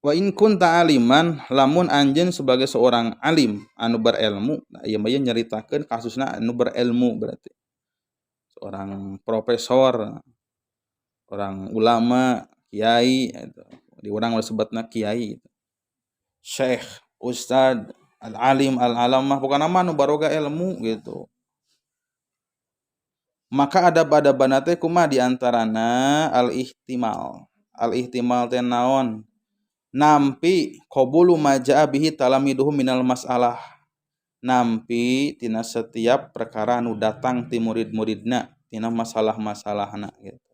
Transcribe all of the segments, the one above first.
Wa in kunta aliman lamun anjeun sebagai seorang alim anu berilmu, nah ieu mah nyaritakeun kasusna anu berilmu berarti. Seorang profesor, orang ulama, kiai eta. Di urang disebutna kiai gitu. Syekh, ustad, al-alim, al-alamah pokona mah anu baroga ilmu gitu. Maka adab-adabana teh kumaha di antarana al-ihtimal. Al-ihtimal teh naon? Nampi qabulu majaa bihi talamiduhu minal mas'alah. Nampi tina setiap perkara anu datang ti murid-muridna tina masalah-masalahna gitu.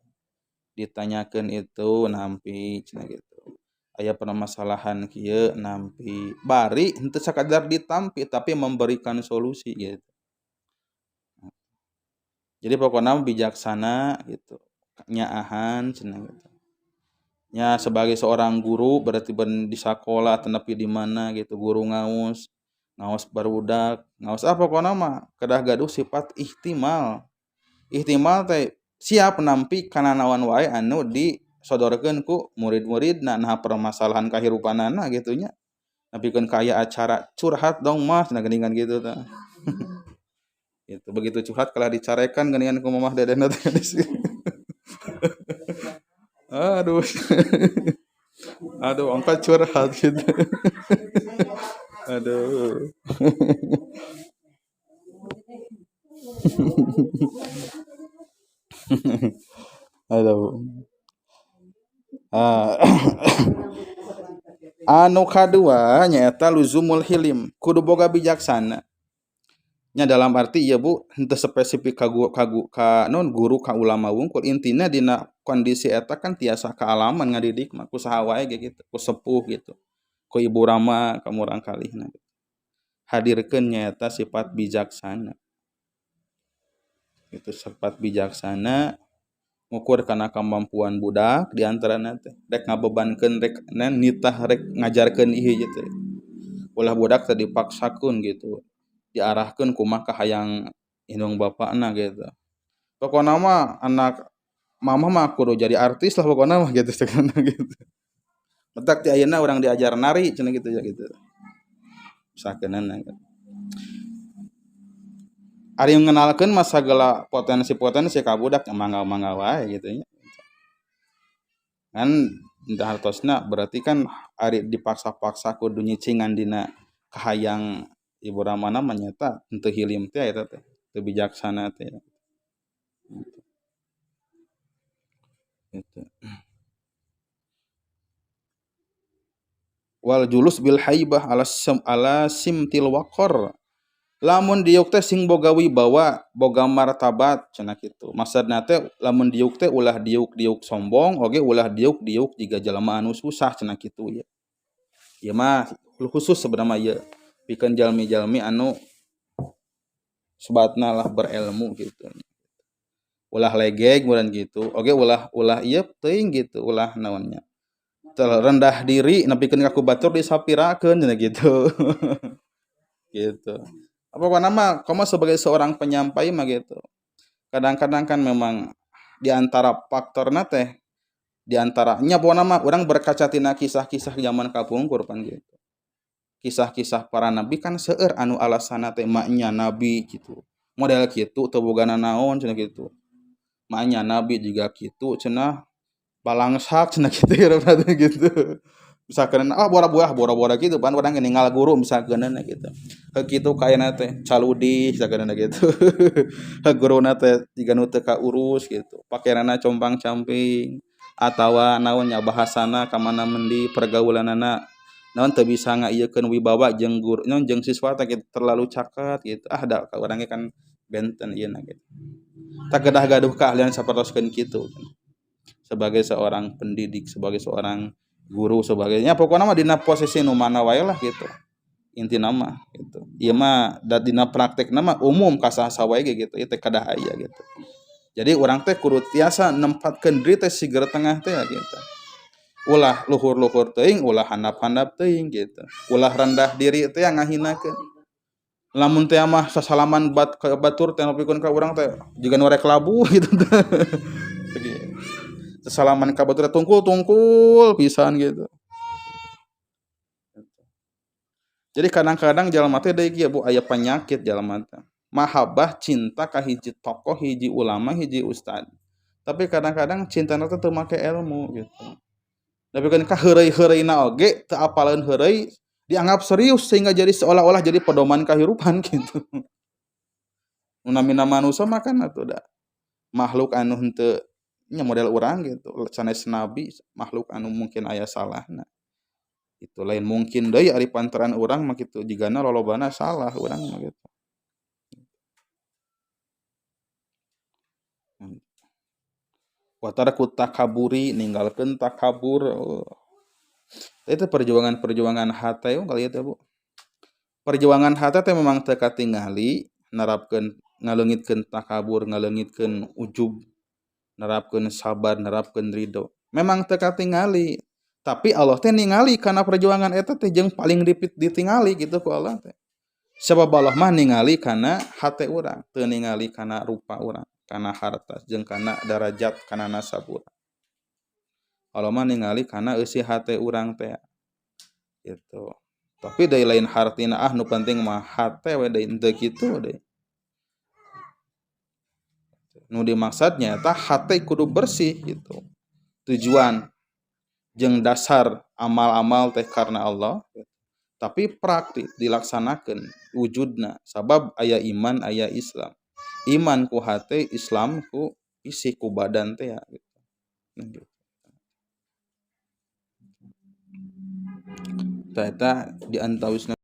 Ditanyakeun itu nampi cenah gitu. Aya permasalahan kieu nampi bari henteu sakadar ditampi tapi memberikan solusi gitu. Jadi pokoknya bijaksana gitu. Nyaahan cenah gitu. Nya sebagai seorang guru berarti di sekolah tenepi di mana gitu guru ngaos barudak ngaos apa pokona mah kedah gaduh sifat ihtimal. Ihtimal teh siap nampi kana naon wae anu disodorkeun ku murid-muridna nah permasalahan kahirupanana gitu nya. Napikeun kaya acara curhat dong mas nah geuningan gitu tah. Gitu begitu curhat kalah dicarekan geuningan ku mamah dedena teh. Aduh. Aduh, angkat curhat gitu. Aduh. Aduh. Ah. Anu kadua nyaeta luzumul hilim, kudu boga bijaksana. Nya dalam arti ieu Bu henteu spesifik ka non guru ka ulama wungkul intina dina kondisi eta kan tiasa kaalaman ngadidik mah ku saha wae ge gitu, ku sepuh gitu. Ku ibu rama ka murang kalihna. Hadirkeun nyaeta sifat bijaksana. Itu sifat bijaksana ngukur kana kemampuan budak di antarana teh rek ngabebankeun rek nitah rek ngajarkeun ieu teh. Ulah budak teh dipaksakeun gitu. Diarahkeun kumaha hayang indung bapakna gitu. Pokona mah anak mamah mah kudu jadi artis lah pokona mah gitu cenah gitu. Mentak ti ayeuna urang diajar nari cenah gitu ya gitu. Sakeunana gitu. Ari ngenalkeun mah sagala potensi-potensi ka budak mangga-mangga wae gitu nya. Kan da hartosna berarti kan ari dipaksa-paksa kudu nyicingan dina kahayang ibu ramana mah nyata henteu hilim teh eta teh, teu bijaksana teh. Gitu. Wal julus bil haibah ala simtil waqar. Lamun diuk teh sing boga wibawa, boga martabat cenah kitu. Maksudna teh lamun diuk teh ulah diuk sombong oge ulah diuk jiga jelema anu susah cenah kitu ya. Ieu mah khusus sebenarnya ieu pikeun jalmi-jalmi anu sebatna lah berilmu gitu. Ulah legeg meureun gitu. Oge ulah ieu teuing gitu, ulah naonnya. Rendah diri nepikeun ka ku batur disapirakeun cenah gitu. Gitu. Pokokna mah kamu sebagai seorang penyampai mah gitu. Kadang-kadang kan memang di antara faktorna teh di antaranya pokona mah urang berkaca tina kisah-kisah zaman kapungkur pan gitu. Kisah-kisah para nabi kan seueur anu alasanna teh maknya nabi gitu. Model kitu teu bogana naon cenah gitu. Maknya nabi juga kitu cenah balangsak cenah kitu gitu. Misalkan bora-bora gitu pan urang ninggal guru misalkeunna gitu. Kitu kayana teh caludi misalkeunna gitu. Guruna teh jiga nu teu kaurus gitu. Pakaianna compang-camping atawa naon nya bahasana ka mana mendi pergaulanana naon teu bisa ngaieukeun wibawa jeung guru naon jeung siswa teh gitu, terlalu caket gitu. Da ka urang kan benten ieu na gitu. Tak kedah gaduh keahlian sapertoskeun kitu. Sebagai seorang pendidik, sebagai seorang guru sebagainya pokoknya mah dina posisi nu mana wae lah gitu intina mah gitu ieu mah da dina praktekna mah umum ka saha wae gitu ieu teh kadah aya gitu jadi urang teh kudu tiasa nempatkeun diri teh siger tengah teh gitu ulah luhur-luhur teuing ulah handap-handap teuing gitu ulah rendah diri teh ngahinakeun lamun teh mah sasalaman batur teh nepikeun ka urang teh jiga nu rek labu gitu teh salaman ka batur tungkul pisan gitu. Jadi kadang-kadang jalma teh deui kieu Bu aya penyakit jalma teh. Mahabbah cinta ka hiji tokoh, hiji ulama, hiji ustad. Tapi kadang-kadang cintana teh teu make ilmu gitu. Tapi kan ka heureuy-heureuina oge teu apaleun heureuy dianggap serius sehingga jadi seolah-olah jadi pedoman kahirupan gitu. Nu namina manusia mah kan atuh da makhluk anu henteu nya model urang gitu, sanes nabi makhluk anu mungkin aya salahna. Itu lain mungkin deui ari pantaran urang mah kitu jigana lolobana salah urang mah gitu. Wa tarku takaburi ninggalkeun takabur. Itu perjuangan-perjuangan hate kali teh Bu. Perjuangan hate teh memang teu katingali narapkeun ngaleungitkeun takabur, ngaleungitkeun ujub, nerapkeun sabar, nerapkeun ridho. Memang teu katingali, tapi Allah teh ningali kana perjuangan eta teh jeung paling ditingali gitu ku Allah teh. Sabab Allah mah ningali kana hate urang, teu ningali kana rupa urang, kana harta jeung kana darajat, kana nasab urang. Allah mah ningali kana eusi hate urang teh. Gitu. Tapi dari lain hartina nu penting mah hate we deui teu kitu deui. Nu dimaksud nyaeta hate kudu bersih gitu. Tujuan jeung dasar amal-amal teh karena Allah. Tapi praktik dilaksanakeun wujudna sabab aya iman aya Islam. Iman ku hate, Islam ku isi ku badan teh ya gitu. Tah eta di antawisna